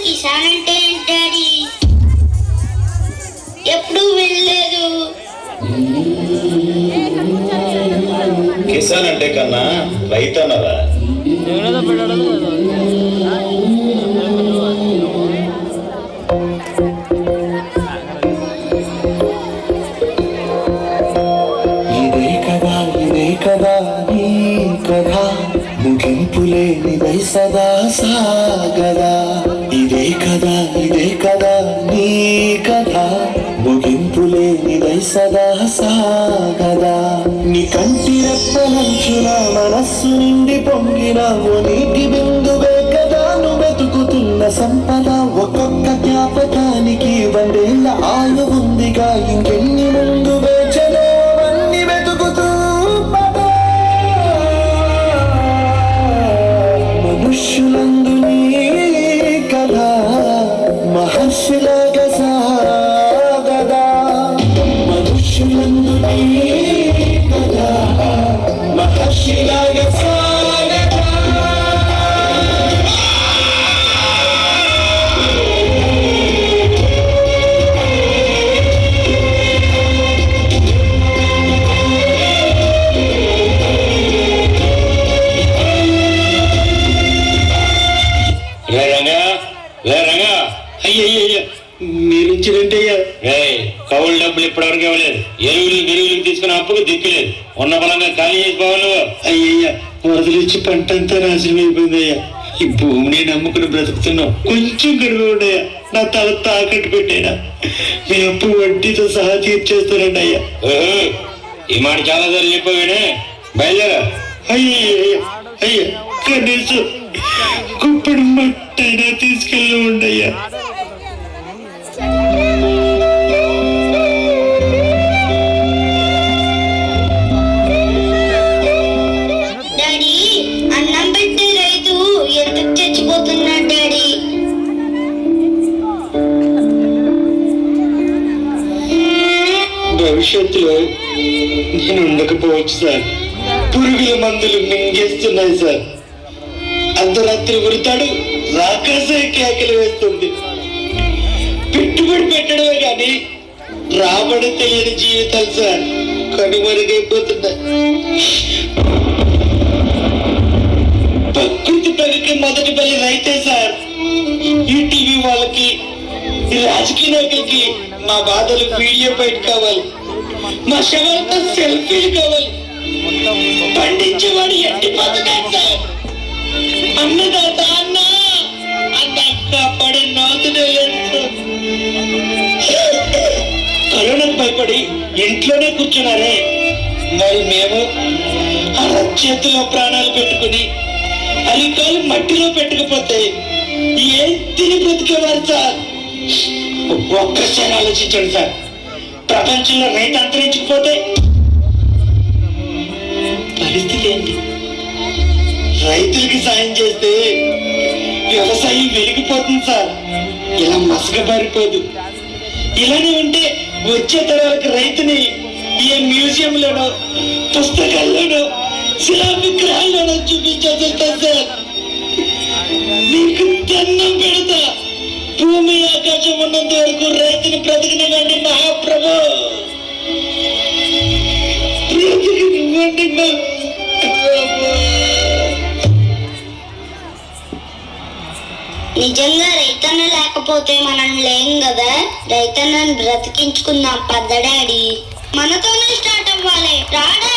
కిసాన్ అంటే ఏంటి? ఎప్పుడు వెళ్ళలేదు. కిసాన్ అంటే కన్నా రైతు అన్నారా? ఇదే కదా నీ కథ, ముగింపులేనిదై సదా సాగదా. ఇదే కదా నీ కథ, ముగింపులేనిదై సదా సాగదా. నీ కంటి రెప్పలంచున మనస్సు నిండి పొంగిన ఓ నీటి బిందువే కదా నువ్వు వెతుకుతున్న సంపద. ఒక్కొక్క జ్ఞాపకానికి 100 ఏళ్ల ఆయు ఉందిగా, ఇంకెన్ని ముందు వేచలో అన్ని వెతుకుతూ మనుష్యులందు నీ కథ మహర్షిలాగా సాగదా. మనుష్యులందు నీ కథ మహర్షిలాగా సాగదా. మీరిచ్చినట్టయ్యా కౌలు డబ్బులు ఇప్పటివరకు ఇవ్వలేదు. ఎరువులు తీసుకున్న అప్పుకు దిక్కులేదు. ఉన్న బలంగా ఖాళీ చేసుకోవాలి. అయ్యయ్యా వరదలు ఇచ్చి పంట అంతా నాశనం అయిపోయిందయ్యా. ఈ భూమిని నమ్ముకుని బ్రతుకుతున్నాం. కొంచెం గడువు ఉండయ్యా, నా తల తాకట్టు పెట్టాయినా మీ అప్పు వడ్డీతో సహా తీర్చేస్తానండి అయ్యా. ఈ మాట చాలా సార్లు చెప్పగానే బయలుదేరా. అయ్యా కనీసం కుప్పడి మట్టైనా తీసుకెళ్ళి ఉండయ్యా. డాడీ, అన్నం పెట్టే రైతు ఎందుకు చచ్చిపోతున్నాడు డాడీ? భవిష్యత్తులో నేను ఉండకపోవచ్చు సార్. పురుగుల మందులు మింగేస్తున్నాయి సార్. అర్ధరాత్రి ఉరుతాడు, రాకాసే కేకలు వేస్తుంది. పెట్టుబడి పెట్టడమే కానీ రాబడి తెలియని జీవితాలు సార్ కనుమరుగైపోతున్నాయి. ప్రకృతి ప్రగతికి మొదటి బలి రైతే సార్. ఈ టీవీ వాళ్ళకి, ఈ రాజకీయ నాయకులకి మా బాధలు వీడియో బయట కావాలి, మా శవాలతో సెల్ఫీలు కావాలి. పండించేవాడు ఎండిపోతున్నాడు సార్. అన్నదాత అన్న కాపాడే నాదునే లేదు. కరోనాకు భయపడి ఇంట్లోనే కూర్చున్నారే, మరి మేము అరచేతిలో ప్రాణాలు పెట్టుకుని అలికాలు మట్టిలో పెట్టుకుపోతే ఏం తిని బ్రతికేవారు సార్? ఒక్కసారి ఆలోచించండి సార్. ప్రపంచంలో రైతు అంతరించుకుపోతే పరిస్థితి ఏంటి? రైతులకి సాయం చేస్తే వ్యవసాయం వెలిగిపోతుంది సార్. ఇలా మసకబారిపోదు. ఇలానే ఉంటే వచ్చే తరాలకు రైతుని ఏ మ్యూజియంలోనో, పుస్తకాల్లోనో, శిలా విగ్రహాల్లోనో చూపించాల్సి వస్తుంది సార్. నీకు దండం పెడతా, భూమి ఆకాశం ఉన్నంత వరకు రైతుని బ్రతికినివ్వండి మహాప్రభు, బ్రతికినివ్వండి మహాప్రభు. నిజంగా రైతన్న లేకపోతే మనం లేం కదా. రైతన్నని బ్రతికించుకుందాం పద్ద డాడీ. మనతోనే స్టార్ట్ అవ్వాలి. రాడా